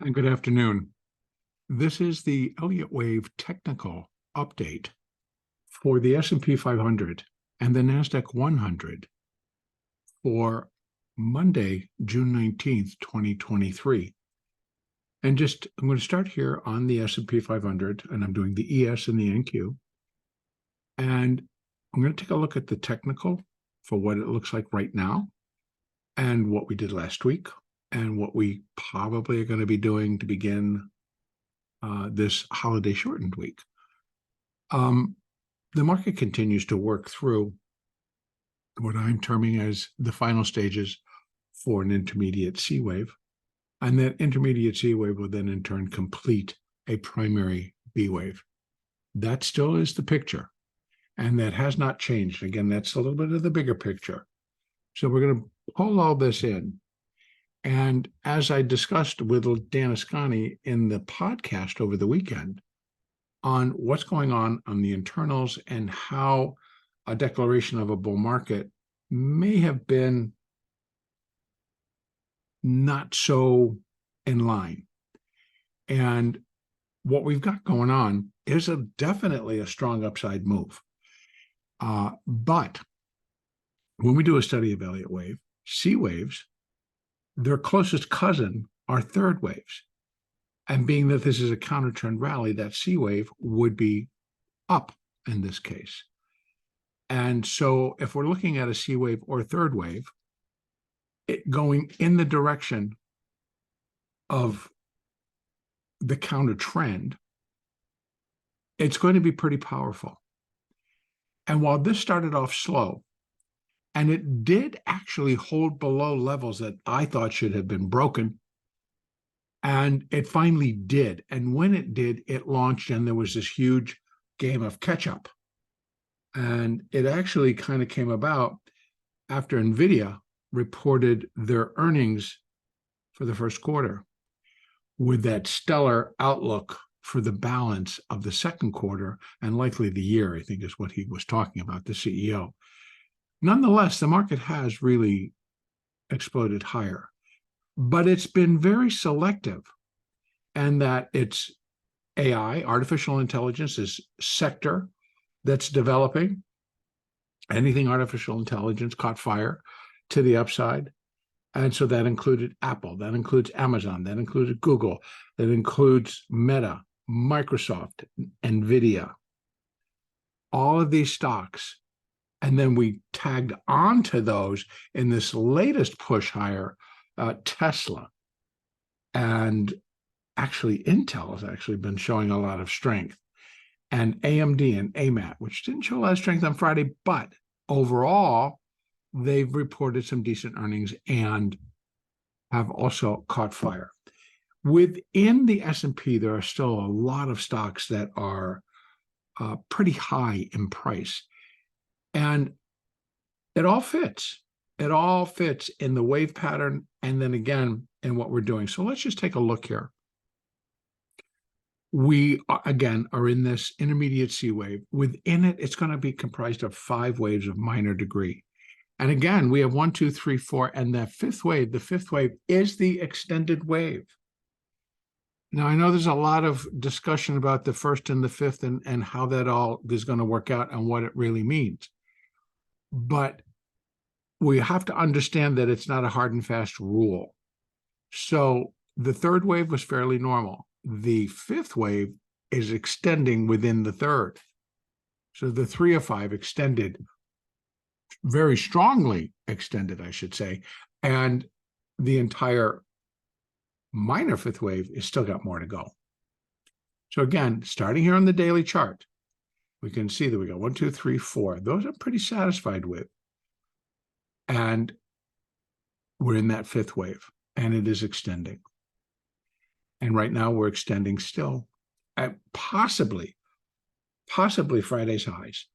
And good afternoon. This is the Elliott Wave technical update for the S&P 500 and the Nasdaq 100 for Monday, June 19th, 2023. And I'm going to start here on the S&P 500, and I'm doing the ES and the NQ. And I'm going to take a look at the technical for what it looks like right now and what we did last week and what we probably are going to be doing to begin this holiday shortened week. The market continues to work through what I'm terming as the final stages for an intermediate C wave. And that intermediate C wave will then in turn complete a primary B wave. That still is the picture. And that has not changed. Again, that's a little bit of the bigger picture. So we're going to pull all this in. And as I discussed with Dan Ascani in the podcast over the weekend on what's going on the internals and how a declaration of a bull market may have been not so in line. And what we've got going on is definitely a strong upside move. But when we do a study of Elliott wave, C waves, their closest cousin are third waves. And being that this is a counter trend rally, that C wave would be up in this case. And so if we're looking at a C wave or third wave, it going in the direction of the counter trend, it's going to be pretty powerful. And while this started off slow, and it did actually hold below levels that I thought should have been broken, and it finally did. And when it did, it launched, and there was this huge game of catch-up. And it actually kind of came about after NVIDIA reported their earnings for the first quarter with that stellar outlook for the balance of the second quarter and likely the year, I think is what he was talking about, the CEO. Nonetheless, the market has really exploded higher, but it's been very selective, and that it's AI, artificial intelligence, this sector that's developing. Anything artificial intelligence caught fire to the upside. And so that included Apple, that includes Amazon, that included Google, that includes Meta, Microsoft, NVIDIA, all of these stocks. And then we tagged onto those in this latest push higher, Tesla. And actually, Intel has actually been showing a lot of strength. And AMD and AMAT, which didn't show a lot of strength on Friday, but overall, they've reported some decent earnings and have also caught fire. Within the S&P, there are still a lot of stocks that are pretty high in price. And it all fits. It all fits in the wave pattern and then again in what we're doing. So let's just take a look here. We, again, are in this intermediate C wave. Within it, it's going to be comprised of 5 waves of minor degree. And again, we have 1, 2, 3, 4, and the fifth wave is the extended wave. Now, I know there's a lot of discussion about the first and the fifth and how that all is going to work out and what it really means. But we have to understand that it's not a hard and fast rule. So the third wave was fairly normal. The fifth wave is extending within the third. So the 3 of 5 extended, very strongly extended, I should say. And the entire minor fifth wave is still got more to go. So again, starting here on the daily chart, we can see that we got 1, 2, 3, 4. Those I'm pretty satisfied with. And we're in that fifth wave, and it is extending. And right now we're extending still at possibly Friday's highs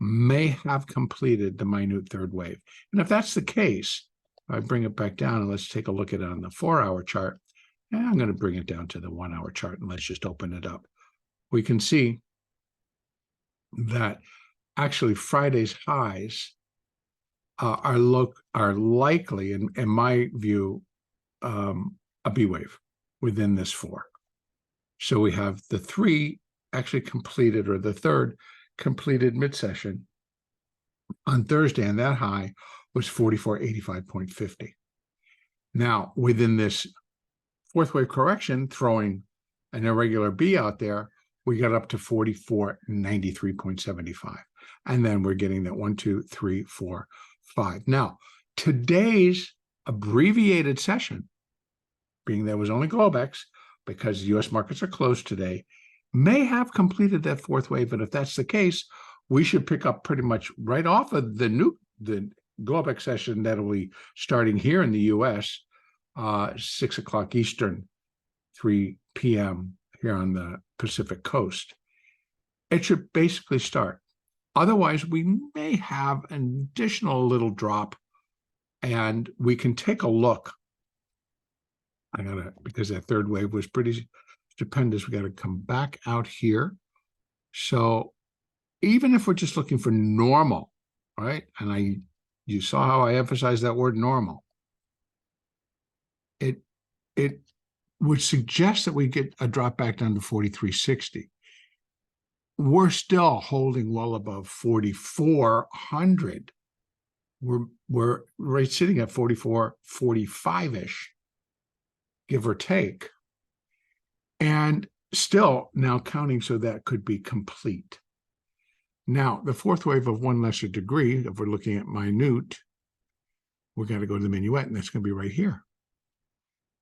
may have completed the minute third wave. And if that's the case, I bring it back down and let's take a look at it on the 4-hour chart. And I'm going to bring it down to the 1-hour chart and let's just open it up. We can see that actually Friday's highs are likely, in my view, a B wave. within this 4. So we have the 3 actually completed, or the 3rd completed mid-session on Thursday, and that high was 44.85.50. Now, within this 4th wave correction, throwing an irregular B out there, we got up to 44.93.75. And then we're getting that 1, 2, 3, 4, 5. Now, today's abbreviated session, being there was only Globex, because U.S. markets are closed today, may have completed that 4th wave. And if that's the case, we should pick up pretty much right off of the Globex session that'll be starting here in the U.S., 6 o'clock Eastern, 3 p.m. here on the Pacific coast. It should basically start. Otherwise, we may have an additional little drop, and we can take a look. Because that 3rd wave was pretty stupendous, we got to come back out here. So even if we're just looking for normal, right? And you saw how I emphasized that word normal. It would suggest that we get a drop back down to 43.60. We're still holding well above 4,400. We're right sitting at 44.45-ish. Give or take, and still now counting, so that could be complete. Now, the 4th wave of 1 lesser degree, if we're looking at minute, we're going to go to the minuet, and that's going to be right here.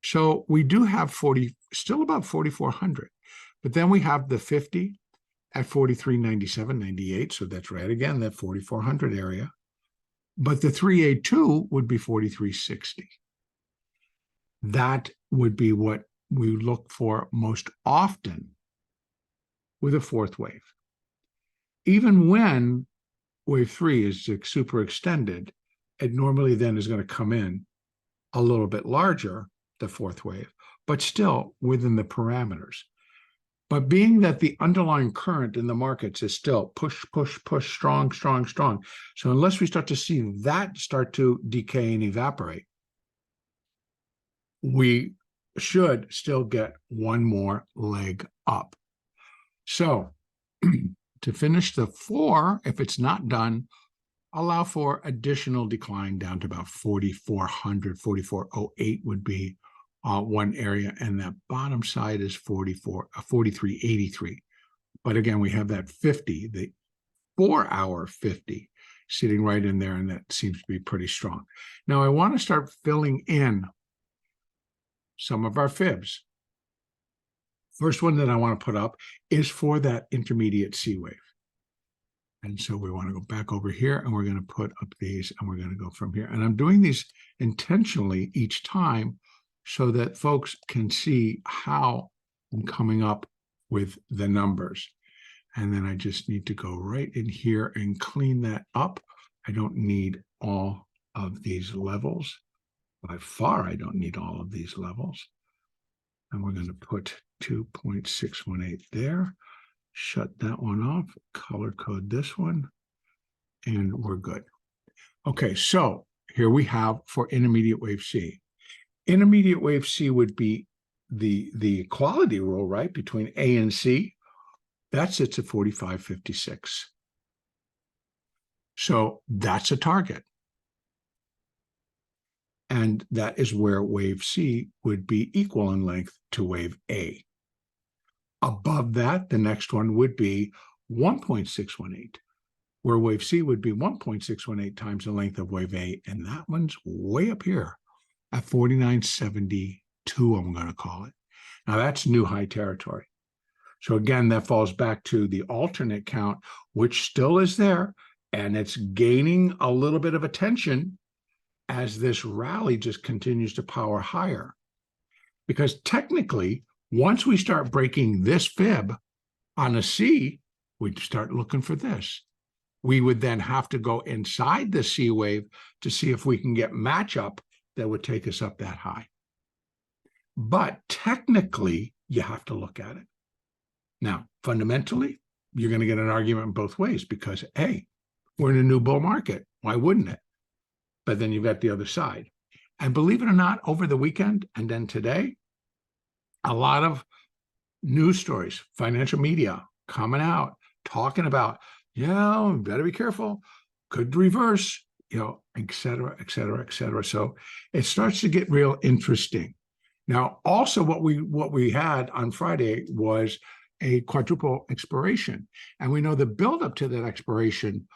So we do have still about 4,400, but then we have the 50 at 43.97.98, so that's right again, that 4,400 area. But the 382 would be 43.60. That would be what we look for most often with a 4th wave. Even when wave 3 is super extended, it normally then is going to come in a little bit larger, the 4th wave, but still within the parameters. But being that the underlying current in the markets is still push, strong. So unless we start to see that start to decay and evaporate, we should still get one more leg up. So to finish the 4, if it's not done, allow for additional decline down to about 4,400, 44.08 would be one area, and that bottom side is 43.83. But again, we have that 50, the 4-hour 50 sitting right in there, and that seems to be pretty strong. Now I want to start filling in some of our fibs. First one that I want to put up is for that intermediate C wave. And so we want to go back over here, and we're going to put up these, and we're going to go from here. And I'm doing these intentionally each time so that folks can see how I'm coming up with the numbers. And then I just need to go right in here and clean that up. I don't need all of these levels. By far, I don't need all of these levels. And we're going to put 2.618 there. Shut that one off. Color code this one. And we're good. Okay, so here we have for intermediate wave C. Intermediate wave C would be the equality rule, right, between A and C. That sits at 45.56. So that's a target. And that is where wave C would be equal in length to wave A. Above that, the next one would be 1.618, where wave C would be 1.618 times the length of wave A, and that one's way up here at 49.72, I'm going to call it. Now that's new high territory. So again, that falls back to the alternate count, which still is there, and it's gaining a little bit of attention as this rally just continues to power higher. Because technically, once we start breaking this fib on a C, we'd start looking for this. We would then have to go inside the C wave to see if we can get matchup that would take us up that high. But technically, you have to look at it. Now, fundamentally, you're going to get an argument both ways because, hey, we're in a new bull market. Why wouldn't it? But then you've got the other side. And believe it or not, over the weekend and then today, a lot of news stories, financial media coming out, talking about, yeah, we better be careful, could reverse, et cetera, et cetera, et cetera. So it starts to get real interesting. Now, also what we had on Friday was a quadruple expiration. And we know the buildup to that expiration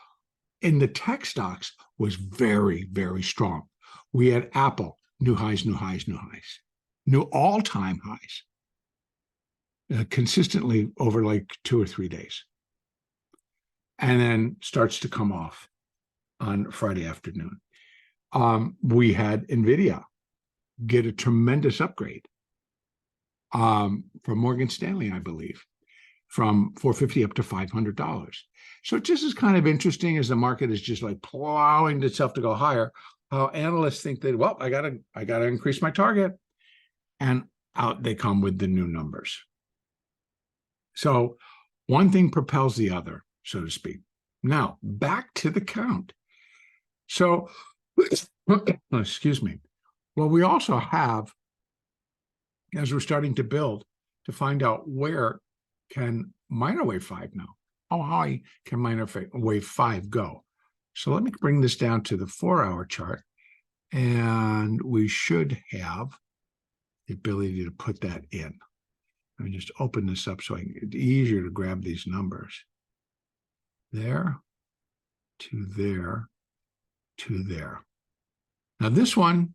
in the tech stocks was very, very strong. We had Apple, new highs, new highs, new highs, new all-time highs, consistently over like 2 or 3 days. And then starts to come off on Friday afternoon. We had NVIDIA get a tremendous upgrade from Morgan Stanley, I believe, from $450 up to $500. So it just is kind of interesting as the market is just like plowing itself to go higher, how analysts think that, well, I gotta increase my target, and out they come with the new numbers. So one thing propels the other, so to speak. Now, back to the count. So, excuse me. Well, we also have, as we're starting to build, to find out where can minor wave 5 now. How high can minor wave 5 go? So let me bring this down to the 4-hour chart, and we should have the ability to put that in. Let me just open this up so it's easier to grab these numbers. There, to there, to there. Now this one,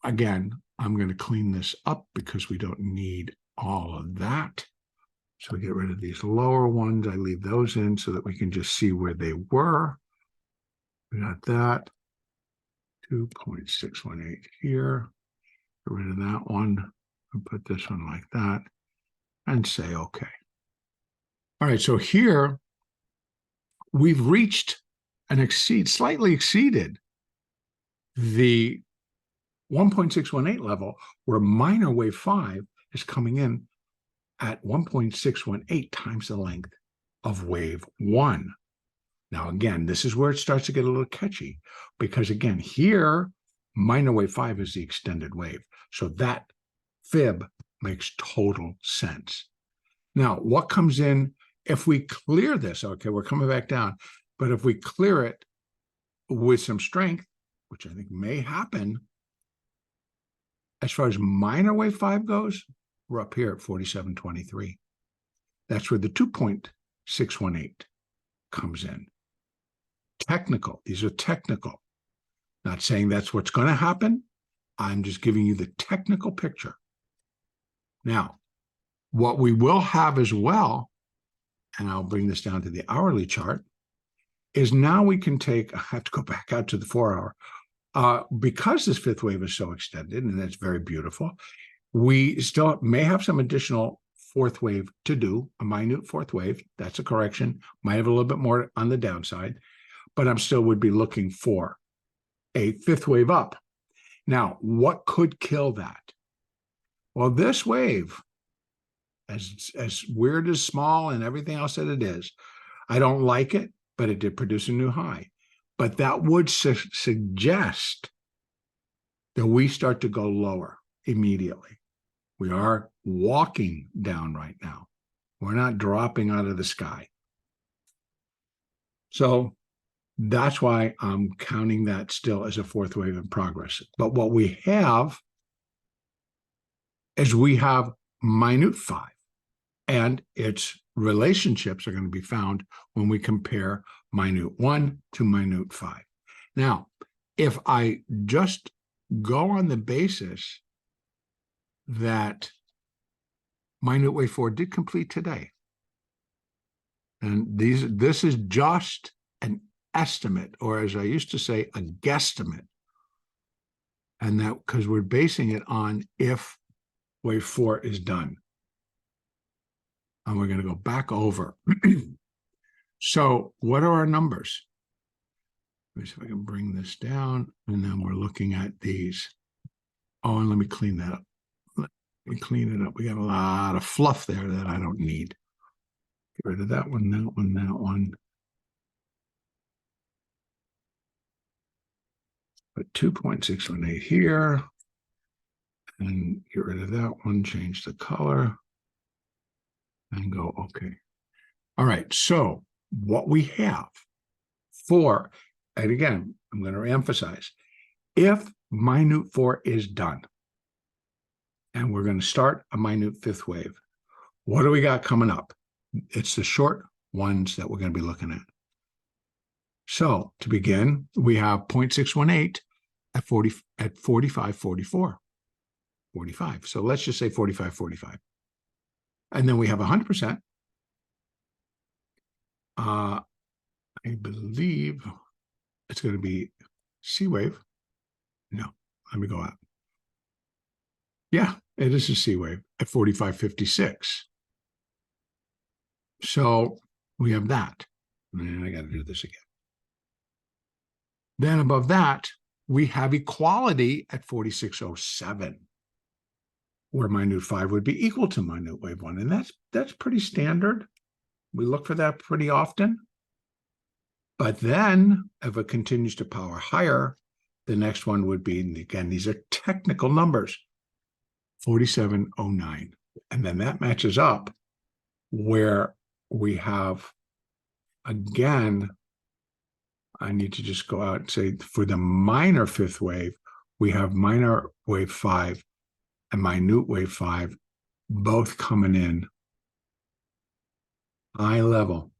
again, I'm going to clean this up because we don't need all of that. So we get rid of these lower ones. I leave those in so that we can just see where they were. We got that. 2.618 here. Get rid of that one and put this one like that and say, okay. All right, so here we've reached and slightly exceeded the 1.618 level, where minor wave 5 is coming in at 1.618 times the length of wave 1. Now, again, this is where it starts to get a little catchy, because again, here, minor wave 5 is the extended wave. So that fib makes total sense. Now, what comes in if we clear this? Okay, we're coming back down, but if we clear it with some strength, which I think may happen, as far as minor wave 5 goes, we're up here at 47.23. That's where the 2.618 comes in. Technical. These are technical. Not saying that's what's going to happen. I'm just giving you the technical picture. Now, what we will have as well, and I'll bring this down to the hourly chart, is now we can take, I have to go back out to the 4-hour, because this fifth wave is so extended, and that's very beautiful, we still may have some additional fourth wave to do, a minute fourth wave. That's a correction. Might have a little bit more on the downside, but I'm still would be looking for a fifth wave up. Now, what could kill that? Well, this wave, as weird as small and everything else that it is, I don't like it, but it did produce a new high. But that would suggest that we start to go lower immediately. We are walking down right now. We're not dropping out of the sky. So that's why I'm counting that still as a fourth wave in progress. But what we have is we have minute 5, and its relationships are going to be found when we compare minute 1 to minute 5. Now, if I just go on the basis that minute wave 4 did complete today, and this is just an estimate, or as I used to say, a guesstimate, and that because we're basing it on if wave 4 is done. And we're going to go back over. So what are our numbers? Let me see if I can bring this down, and then we're looking at these. Oh, and let me clean that up. Let me clean it up. We got a lot of fluff there that I don't need. Get rid of that one, that one, that one. Put 2.618 here. and get rid of that one, change the color, and go okay. All right, so what we have for, and again, I'm going to emphasize, if minute 4 is done, and we're going to start a minute 5th wave, what do we got coming up? It's the short ones that we're going to be looking at. So to begin, we have 0.618 at 45.44. 45. So let's just say 45.45. And then we have 100%. I believe it's going to be C wave. No, let me go out. Yeah, it is a C wave at 45.56. So we have that. And I got to do this again. Then above that, we have equality at 46.07, where minute 5 would be equal to minute wave 1. And that's pretty standard. We look for that pretty often. But then if it continues to power higher, the next one would be, and again, these are technical numbers, 47.09. And then that matches up where we have, again, I need to just go out and say for the minor 5th wave, we have minor wave 5 and minute wave 5 both coming in high level,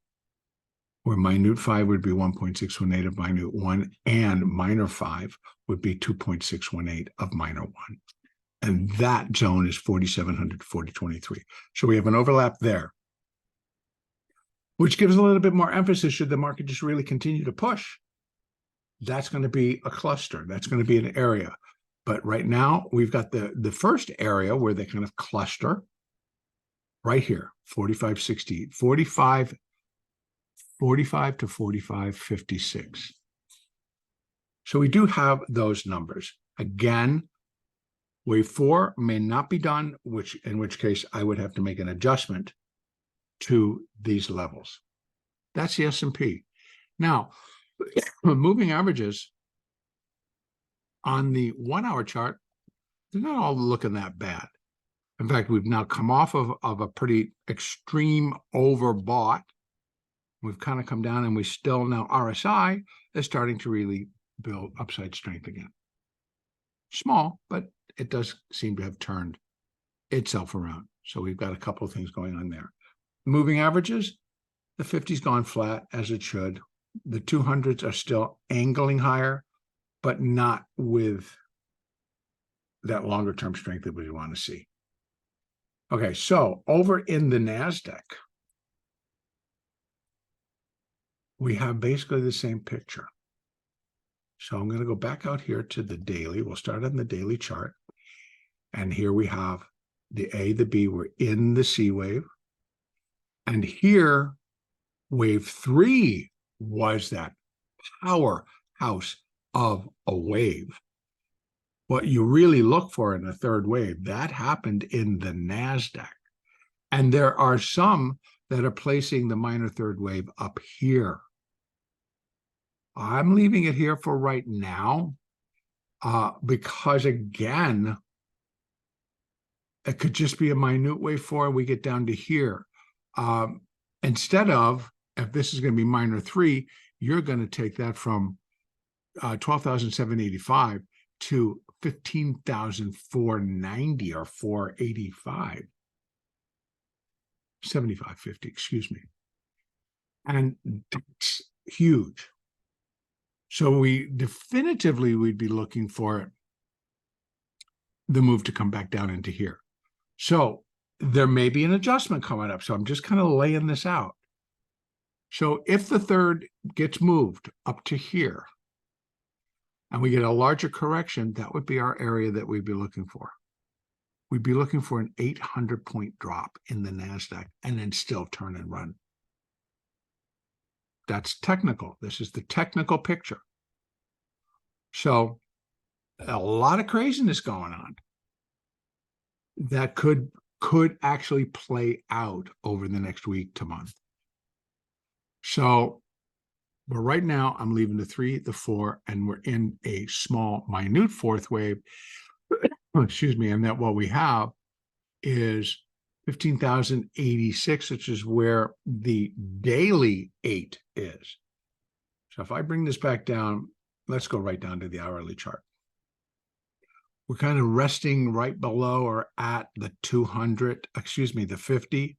where minute 5 would be 1.618 of minute 1, and minor 5 would be 2.618 of minor 1. And that zone is 4,700 to 4023. So we have an overlap there, which gives a little bit more emphasis should the market just really continue to push. That's going to be a cluster. That's going to be an area. But right now, we've got the first area where they kind of cluster right here, 45.60, 45 to 45.56. So we do have those numbers. Again, wave 4 may not be done, in which case I would have to make an adjustment to these levels. That's the S&P. Now, moving averages on the 1-hour chart, they're not all looking that bad. In fact, we've now come off of a pretty extreme overbought. We've kind of come down, and we still now RSI is starting to really build upside strength again. Small, but it does seem to have turned itself around. So we've got a couple of things going on there. Moving averages, the 50's gone flat as it should. The 200s are still angling higher, but not with that longer term strength that we want to see. Okay, so over in the Nasdaq, we have basically the same picture. So I'm going to go back out here to the daily. We'll start on the daily chart. And here we have the A, the B, we're in the C wave. And here, wave 3 was that powerhouse of a wave. What you really look for in a third wave, that happened in the Nasdaq. And there are some that are placing the minor third wave up here. I'm leaving it here for right now because, again, it could just be a minute wave 4 and we get down to here. Instead of, if this is going to be minor 3, you're going to take that from 12,785 to 15,490 or 485. 75.50, excuse me. And that's huge. So we'd be looking for the move to come back down into here. So there may be an adjustment coming up. So I'm just kind of laying this out. So if the third gets moved up to here and we get a larger correction, that would be our area that we'd be looking for. We'd be looking for an 800-point drop in the Nasdaq and then still turn and run. That's technical. This is the technical picture. So a lot of craziness going on that could actually play out over the next week to month. So, but right now I'm leaving the 3, the 4, and we're in a small, minute 4th wave. excuse me, and that what we have is 15,086, which is where the daily 8 is. So if I bring this back down, let's go right down to the hourly chart. We're kind of resting right below or at the 200, excuse me, the 50.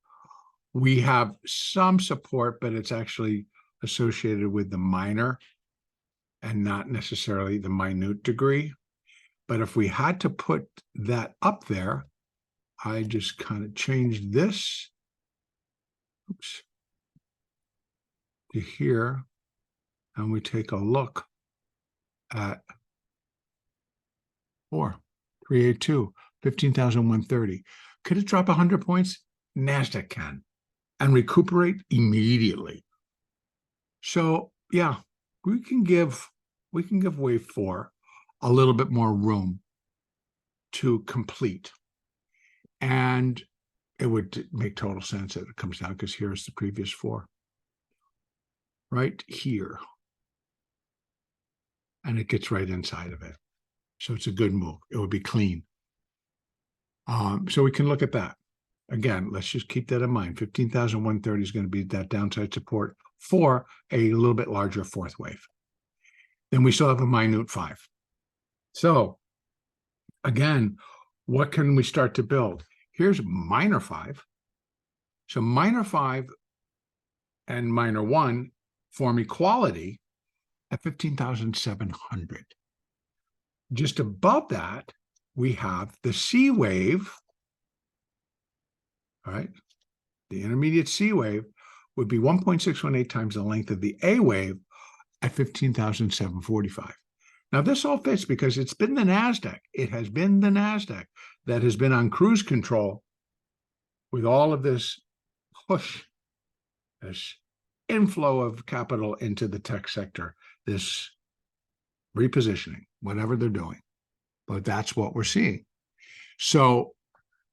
We have some support, but it's actually associated with the minor and not necessarily the minute degree. But if we had to put that up there, I just kind of changed this, oops, to here, and we take a look at 382, 15,130. Could it drop 100 points? Nasdaq can, and recuperate immediately. So yeah, we can give wave 4 a little bit more room to complete. And it would make total sense that it comes down, because here's the previous 4. Right here. And it gets right inside of it. So it's a good move. It would be clean. So we can look at that. Again, let's just keep that in mind. 15,130 is going to be that downside support for a little bit larger fourth wave. Then we still have a minute 5. So again, what can we start to build? Here's minor 5. So minor 5 and minor 1 form equality at 15,700. Just above that, we have the C wave. All right. The intermediate C wave would be 1.618 times the length of the A wave at 15,745. Now, this all fits because it's been the Nasdaq. It has been the Nasdaq that has been on cruise control with all of this push, this inflow of capital into the tech sector, this repositioning, whatever they're doing. But that's what we're seeing. So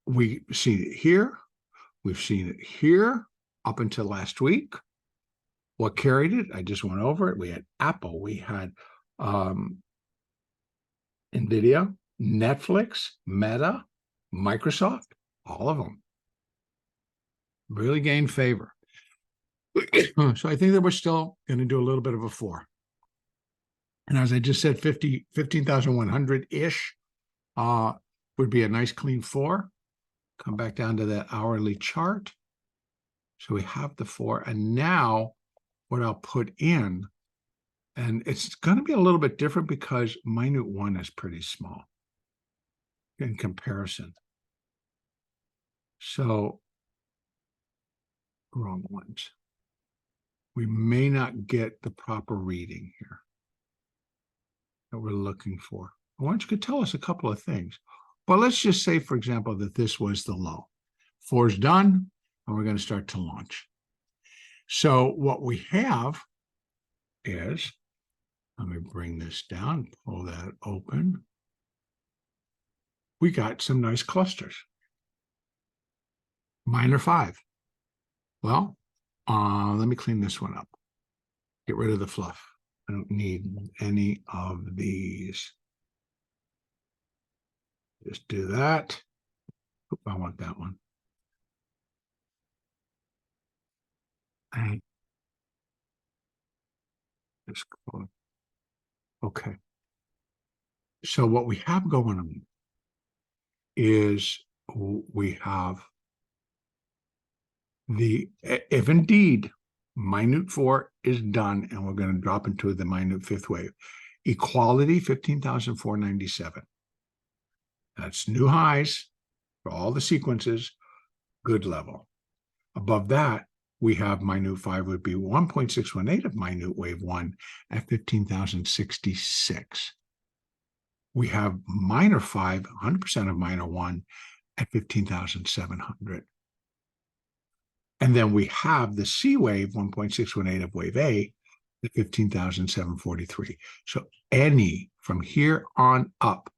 we see it here. We've seen it here up until last week. What carried it? I just went over it. We had Apple. We had NVIDIA, Netflix, Meta, Microsoft, all of them really gained favor. So I think that we're still going to do a little bit of a 4. And as I just said, 15,100-ish would be a nice clean 4. Come back down to that hourly chart. So we have the 4. And now what I'll put in, and it's going to be a little bit different because minute 1 is pretty small in comparison. So wrong ones. We may not get the proper reading here that we're looking for. I want you to tell us a couple of things. But let's just say, for example, that this was the low. 4's done, and we're going to start to launch. So what we have is, let me bring this down, pull that open. We got some nice clusters. Minor 5. Well, let me clean this one up. Get rid of the fluff. I don't need any of these. Just do that. Oop, I want that one. And just go. Okay. So what we have going on is we have if indeed minute 4 is done and we're going to drop into the minute 5th wave, equality 15,497. That's new highs for all the sequences, good level. Above that, we have minute 5 would be 1.618 of minute wave 1 at 15,066. We have minor 5, 100% of minor 1 at 15,700. And then we have the C wave, 1.618 of wave A, at 15,743. So any from here on up,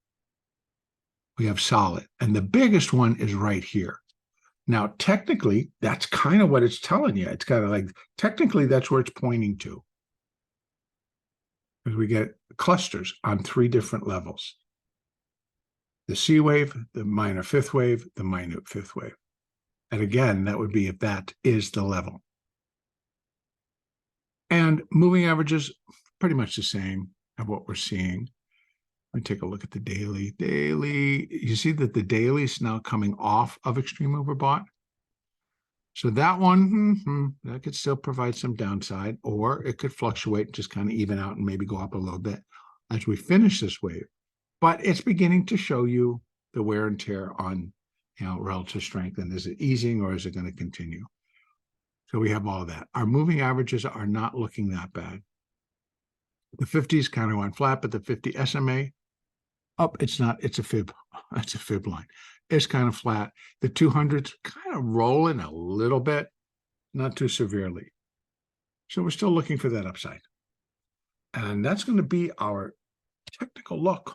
we have solid. And the biggest one is right here. Now, technically, that's kind of what it's telling you. It's kind of like, technically, that's where it's pointing to. Because we get clusters on 3 different levels. the C wave, the minor fifth wave, the minute fifth wave. And again, that would be if that is the level. And moving averages, pretty much the same of what we're seeing. Let me take a look at the daily. Daily, you see that the daily is now coming off of extreme overbought. So that one, that could still provide some downside, or it could fluctuate, just kind of even out and maybe go up a little bit as we finish this wave. But it's beginning to show you the wear and tear on, relative strength. And is it easing or is it going to continue? So we have all of that. Our moving averages are not looking that bad. The 50s kind of went flat, but the 50 SMA, it's not, it's a fib. That's a fib line. It's kind of flat. The 200s kind of rolling a little bit, not too severely. So we're still looking for that upside. And that's going to be our technical look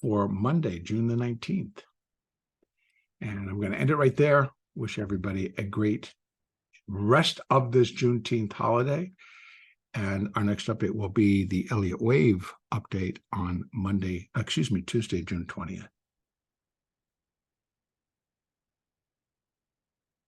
for Monday, June the 19th. And I'm going to end it right there. Wish everybody a great rest of this Juneteenth holiday. And our next update will be the Elliott wave update on Tuesday, June 20th.